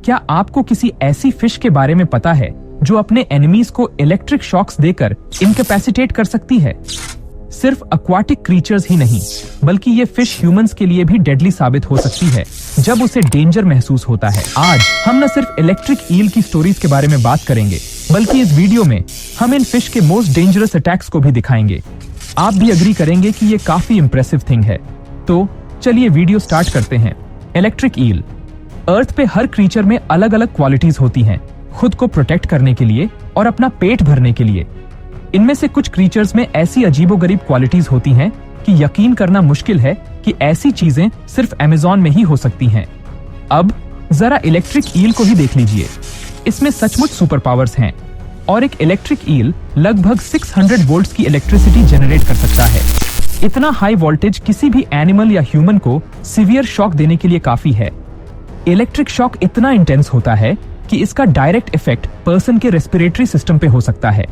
क्या आपको किसी ऐसी फिश के बारे में पता है जो अपने एनिमीज को इलेक्ट्रिक शॉक्स देकर इनकैपेसिटेट कर सकती है? सिर्फ एक्वाटिक क्रीचर्स ही नहीं, बल्कि ये फिश ह्यूमंस के लिए भी डेडली साबित हो सकती है जब उसे डेंजर महसूस होता है। आज हम न सिर्फ इलेक्ट्रिक ईल की स्टोरीज के बारे में बात करेंगे, बल्कि इस वीडियो में हम इन फिश के मोस्ट डेंजरस अटैक्स को भी दिखाएंगे। आप भी अग्री करेंगे कि ये काफी इंप्रेसिव थिंग है। तो चलिए वीडियो स्टार्ट करते हैं। Electric eel. अर्थ पे हर क्रीचर में अलग अलग क्वालिटीज होती हैं, खुद को प्रोटेक्ट करने के लिए और अपना पेट भरने के लिए। इनमें से कुछ क्रीचर्स में ऐसी अजीबोगरीब क्वालिटीज होती हैं कि यकीन करना मुश्किल है कि ऐसी चीजें सिर्फ अमेज़न में ही हो सकती हैं। अब जरा इलेक्ट्रिक ईल को ही देख लीजिए। इसमें सचमुच सुपर पावर्स हैं और एक इलेक्ट्रिक ईल लगभग 600 वोल्ट्स की इलेक्ट्रिसिटी जनरेट कर सकता है। इतना हाई वोल्टेज किसी भी एनिमल या ह्यूमन को सीवियर शॉक देने के लिए काफी है। इलेक्ट्रिक शॉक इतना इंटेंस होता है कि इसका डायरेक्ट इफेक्ट पर्सन के रेस्पिरेटरी सिस्टम पे हो सकता है।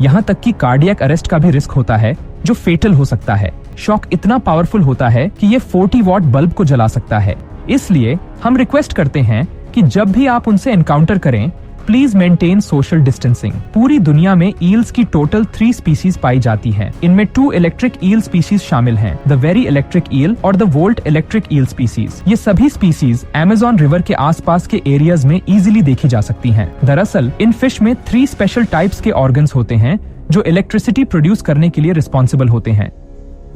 यहाँ तक कि कार्डियक अरेस्ट का भी रिस्क होता है, जो फेटल हो सकता है। शॉक इतना पावरफुल होता है कि ये 40 वॉट बल्ब को जला सकता है। इसलिए हम रिक्वेस्ट करते हैं कि जब भी आप उनसे एनकाउंटर करें, प्लीज मेंटेन सोशल डिस्टेंसिंग। पूरी दुनिया में ईल्स की टोटल 3 स्पीसीज पाई जाती हैं। इनमें 2 इलेक्ट्रिक ईल स्पीसीज शामिल हैं, द वेरी इलेक्ट्रिक ईल और the volt electric eel species. ये सभी स्पीसीज अमेज़न रिवर के आसपास के एरियाज में इजीली देखी जा सकती हैं। दरअसल इन फिश में 3 स्पेशल टाइप्स के ऑर्गन्स होते हैं जो इलेक्ट्रिसिटी प्रोड्यूस करने के लिए रिस्पॉन्सिबल होते हैं।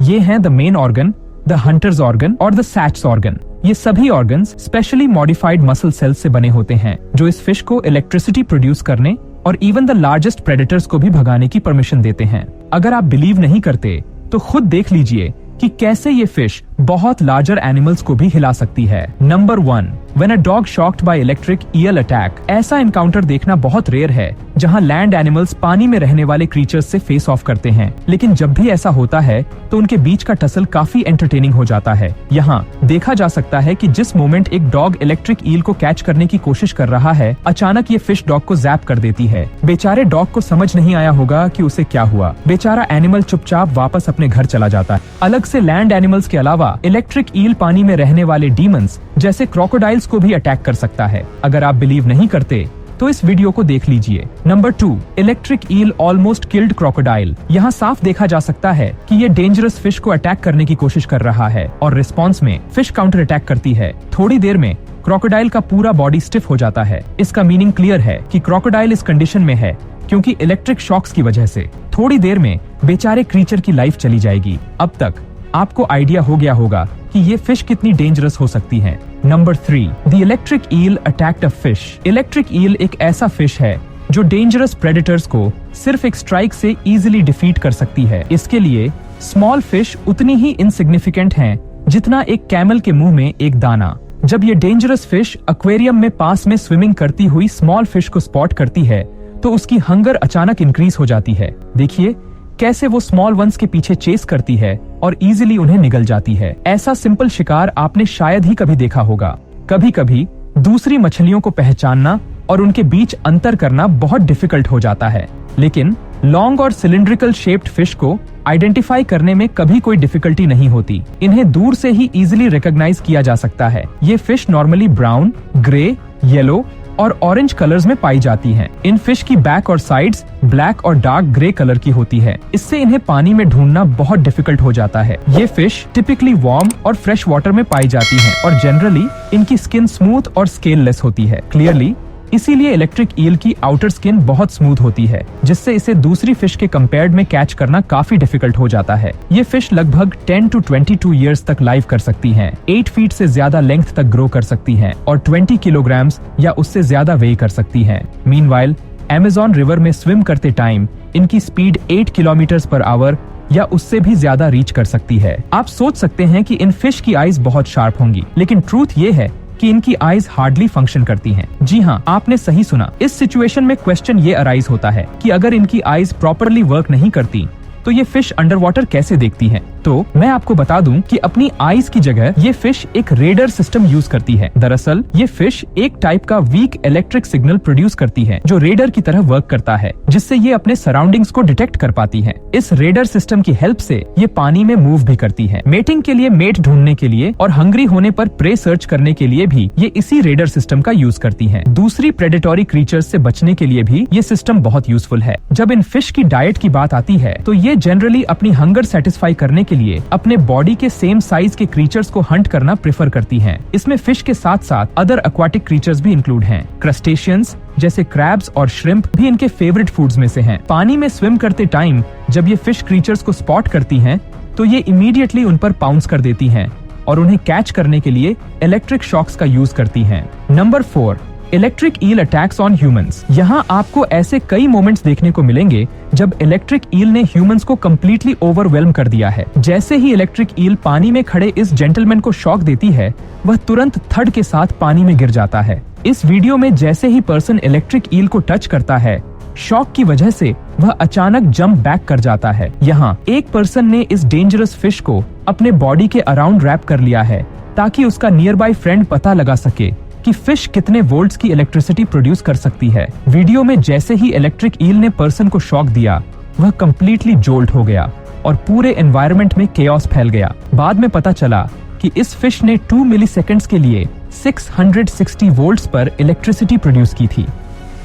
ये हैं the main organ, the hunters organ और द सैट्स ऑर्गन। ये सभी organs specially modified muscle cells से बने होते हैं जो इस फिश को इलेक्ट्रिसिटी प्रोड्यूस करने और इवन द लार्जेस्ट प्रेडेटर्स को भी भगाने की परमिशन देते हैं। अगर आप बिलीव नहीं करते तो खुद देख लीजिए कि कैसे ये फिश बहुत लार्जर एनिमल्स को भी हिला सकती है। Number 1, when a dog shocked by electric eel attack. ऐसा एनकाउंटर देखना बहुत रेयर है जहां लैंड एनिमल्स पानी में रहने वाले क्रीचर्स से फेस ऑफ करते हैं, लेकिन जब भी ऐसा होता है तो उनके बीच का टसल काफी एंटरटेनिंग हो जाता है। यहाँ देखा जा सकता है कि जिस मोमेंट एक डॉग इलेक्ट्रिक ईल को कैच करने की कोशिश कर रहा है, अचानक ये फिश डॉग को जैप कर देती है। बेचारे डॉग को समझ नहीं आया होगा कि उसे क्या हुआ। बेचारा एनिमल चुपचाप वापस अपने घर चला जाता है। अलग से लैंड एनिमल्स के अलावा इलेक्ट्रिक ईल पानी में रहने वाले डीमंस जैसे क्रोकोडाइल्स को भी अटैक कर सकता है। अगर आप बिलीव नहीं करते तो इस वीडियो को देख लीजिए। Number 2, electric eel almost killed crocodile. यहाँ साफ देखा जा सकता है कि ये डेंजरस फिश को अटैक करने की कोशिश कर रहा है और रिस्पॉन्स में फिश काउंटर अटैक करती है। थोड़ी देर में क्रोकोडाइल का पूरा बॉडी स्टिफ हो जाता है। इसका मीनिंग क्लियर है कि क्रोकोडाइल इस कंडीशन में है क्योंकि इलेक्ट्रिक शॉक्स की वजह से थोड़ी देर में बेचारे क्रीचर की लाइफ चली जाएगी। अब तक आपको आइडिया हो गया होगा कि ये फिश कितनी डेंजरस हो सकती हैं। Number 3, the electric eel attacked a fish. Electric eel एक ऐसा फिश है जो डेंजरस प्रेडेटर्स को सिर्फ एक स्ट्राइक से इजीली डिफीट कर सकती है। इसके लिए स्मॉल फिश उतनी ही इनसिग्निफिकेंट हैं जितना एक कैमल के मुंह में एक दाना। जब ये डेंजरस फिश एक्वेरियम में पास में स्विमिंग करती हुई स्मॉल फिश को स्पॉट करती है तो उसकी हंगर अचानक इंक्रीज हो जाती है। देखिए कैसे वो स्मॉल वंस के पीछे चेस करती है और इजीली उन्हें निगल जाती है। ऐसा सिंपल शिकार आपने शायद ही कभी देखा होगा। कभी कभी दूसरी मछलियों को पहचानना और उनके बीच अंतर करना बहुत डिफिकल्ट हो जाता है, लेकिन लॉन्ग और सिलिंड्रिकल शेप्ड फिश को आइडेंटिफाई करने में कभी कोई डिफिकल्टी नहीं होती। इन्हें दूर से ही इजीली रिकॉग्नाइज किया जा सकता है। ये fish normally brown, grey, yellow और ऑरेंज कलर्स में पाई जाती हैं। इन फिश की बैक और साइड्स ब्लैक और डार्क ग्रे कलर की होती है। इससे इन्हें पानी में ढूंढना बहुत डिफिकल्ट हो जाता है। ये फिश टिपिकली वार्म और फ्रेश वाटर में पाई जाती हैं और जनरली इनकी स्किन स्मूथ और स्केललेस होती है। क्लियरली इसीलिए इलेक्ट्रिक ईल की आउटर स्किन बहुत स्मूथ होती है, जिससे इसे दूसरी फिश के कंपेयर्ड में कैच करना काफी डिफिकल्ट हो जाता है। ये फिश लगभग 10 to 22 इयर्स तक लाइव कर सकती हैं, 8 फीट से ज्यादा लेंथ तक ग्रो कर सकती हैं और 20 किलोग्राम्स या उससे ज्यादा वेट कर सकती हैं। मीनवाइल अमेज़न रिवर में स्विम करते टाइम इनकी स्पीड 8 किलोमीटर पर आवर या उससे भी ज्यादा रीच कर सकती है। आप सोच सकते हैं कि इन फिश की आईज बहुत शार्प होंगी, लेकिन ट्रूथ ये है कि इनकी आईज हार्डली फंक्शन करती हैं। जी हाँ, आपने सही सुना। इस सिचुएशन में क्वेश्चन ये अराइज होता है कि अगर इनकी आईज प्रॉपरली वर्क नहीं करती तो ये फिश अंडर वाटर कैसे देखती हैं? तो मैं आपको बता दूं कि अपनी आईज की जगह ये फिश एक रेडर सिस्टम यूज करती है। दरअसल ये फिश एक टाइप का वीक इलेक्ट्रिक सिग्नल प्रोड्यूस करती है जो रेडर की तरह वर्क करता है, जिससे ये अपने सराउंडिंग्स को डिटेक्ट कर पाती है। इस रेडर सिस्टम की हेल्प से ये पानी में मूव भी करती है। मेटिंग के लिए मेट ढूंढने के लिए और हंग्री होने पर प्रे सर्च करने के लिए भी ये इसी रेडर सिस्टम का यूज करती है। दूसरी प्रेडेटोरी क्रीचर्स से बचने के लिए भी ये सिस्टम बहुत यूजफुल है। जब इन फिश की डाइट की बात आती है तो ये जनरली अपनी हंगर सेटिस्फाई करने के लिए अपने बॉडी के सेम साइज के क्रीचर्स को हंट करना प्रेफर करती हैं। इसमें फिश के साथ साथ अदर एक्वाटिक क्रीचर्स भी इंक्लूड हैं। क्रस्टेशियंस जैसे क्रैब्स और श्रिम्प भी इनके फेवरेट फूड्स में से हैं। पानी में स्विम करते टाइम जब ये फिश क्रीचर्स को स्पॉट करती हैं तो ये इमीडिएटली उन पर पाउंस कर देती हैं और उन्हें कैच करने के लिए इलेक्ट्रिक शॉक्स का यूज करती हैं। Number 4, electric eel attacks on humans. यहाँ आपको ऐसे कई मोमेंट्स देखने को मिलेंगे जब इलेक्ट्रिक ईल ने ह्यूमंस को कम्प्लीटली ओवरवेल्म कर दिया है। जैसे ही इलेक्ट्रिक ईल पानी में खड़े इस जेंटलमैन को शॉक देती है, वह तुरंत थड के साथ पानी में गिर जाता है। इस वीडियो में जैसे ही पर्सन इलेक्ट्रिक ईल को टच करता है, शॉक की वजह से वह अचानक जंप बैक कर जाता है। यहाँ एक पर्सन ने इस डेंजरस फिश को अपने बॉडी के अराउंड रैप कर लिया है ताकि उसका नियर बाय फ्रेंड पता लगा सके कि फिश कितने वोल्ट्स की इलेक्ट्रिसिटी प्रोड्यूस कर सकती है। वीडियो में जैसे ही इलेक्ट्रिक ईल ने पर्सन को शॉक दिया, वह कम्प्लीटली जोल्ट हो गया और पूरे एनवायरनमेंट में केओस फैल गया। बाद में पता चला कि इस फिश ने 2 मिलीसेकंड्स के लिए 660 वोल्ट्स पर इलेक्ट्रिसिटी प्रोड्यूस की थी।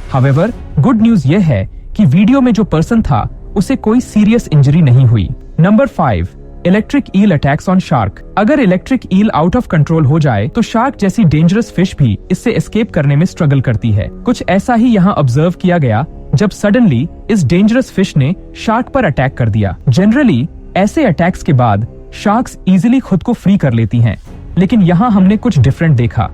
हाउएवर, गुड न्यूज यह है कि वीडियो में जो पर्सन था उसे कोई सीरियस इंजरी नहीं हुई। Number 5, electric eel attacks on shark. अगर electric eel out of control हो जाए तो शार्क जैसी डेंजरस फिश भी इससे एस्केप करने में स्ट्रगल करती है। कुछ ऐसा ही यहाँ ऑब्जर्व किया गया जब सडनली इस डेंजरस फिश ने शार्क पर अटैक कर दिया। जनरली ऐसे अटैक्स के बाद शार्क्स इजीली खुद को फ्री कर लेती हैं, लेकिन यहाँ हमने कुछ डिफरेंट देखा।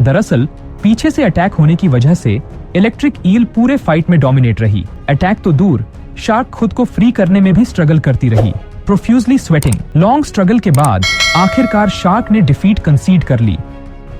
दरअसल पीछे से अटैक होने की वजह से इलेक्ट्रिक ईल पूरे फाइट में डोमिनेट रही। अटैक तो दूर, शार्क खुद को फ्री करने में भी स्ट्रगल करती रही, प्रोफ्यूजली स्वेटिंग। लॉन्ग स्ट्रगल के बाद आखिरकार शार्क ने डिफीट कंसीड कर ली।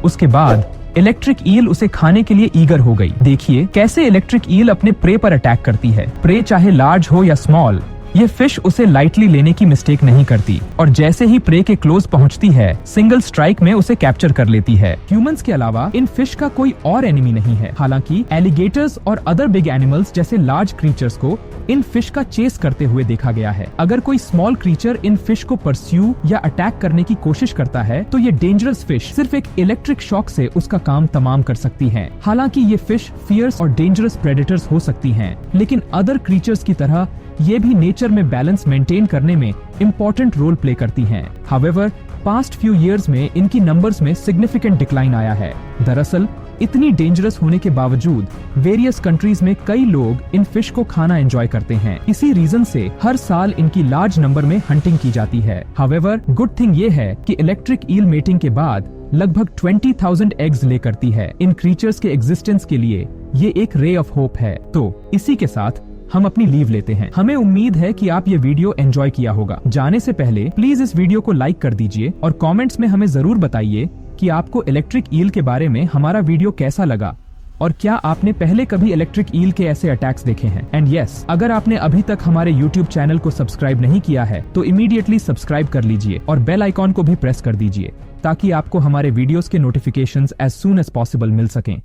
उसके बाद इलेक्ट्रिक ईल उसे खाने के लिए ईगर हो गई। देखिए कैसे इलेक्ट्रिक ईल अपने प्रे पर अटैक करती है। प्रे चाहे लार्ज हो या स्मॉल, ये फिश उसे लाइटली लेने की मिस्टेक नहीं करती और जैसे ही प्रे के क्लोज पहुंचती है, सिंगल स्ट्राइक में उसे कैप्चर कर लेती है। ह्यूमंस के अलावा इन फिश का कोई और एनिमी नहीं है। हालांकि एलिगेटर्स और अदर बिग एनिमल्स जैसे लार्ज क्रीचर्स को इन फिश का चेस करते हुए देखा गया है। अगर कोई स्मॉल क्रीचर इन फिश को परस्यू या अटैक करने की कोशिश करता है तो ये डेंजरस फिश सिर्फ एक इलेक्ट्रिक शॉक से उसका काम तमाम कर सकती है। हालांकि ये फिश फियर्स और डेंजरस प्रेडेटर्स हो सकती हैं, लेकिन अदर क्रीचर्स की तरह ये भी नेचर में बैलेंस मेंटेन करने में इम्पोर्टेंट रोल प्ले करती हैं। हाउएवर, पास्ट फ्यू इयर्स में इनकी नंबर्स में सिग्निफिकेंट डिक्लाइन आया है। दरअसल इतनी डेंजरस होने के बावजूद वेरियस कंट्रीज में कई लोग इन फिश को खाना एंजॉय करते हैं। इसी रीजन से हर साल इनकी लार्ज नंबर में हंटिंग की जाती है। हाउएवर, गुड थिंग ये है कि इलेक्ट्रिक ईल मेटिंग के बाद लगभग 20,000 एग्स ले करती है। इन क्रीचर्स के एग्जिस्टेंस के लिए ये एक रे ऑफ होप है। तो इसी के साथ हम अपनी लीव लेते हैं। हमें उम्मीद है कि आप ये वीडियो एंजॉय किया होगा। जाने से पहले प्लीज इस वीडियो को लाइक कर दीजिए और कमेंट्स में हमें जरूर बताइए कि आपको इलेक्ट्रिक ईल के बारे में हमारा वीडियो कैसा लगा और क्या आपने पहले कभी इलेक्ट्रिक ईल के ऐसे अटैक्स देखे हैं। एंड यस, अगर आपने अभी तक हमारे यूट्यूब चैनल को सब्सक्राइब नहीं किया है तो इमीडिएटली सब्सक्राइब कर लीजिए और बेल आइकॉन को भी प्रेस कर दीजिए ताकि आपको हमारे वीडियोस के notifications as soon as possible मिल सकें।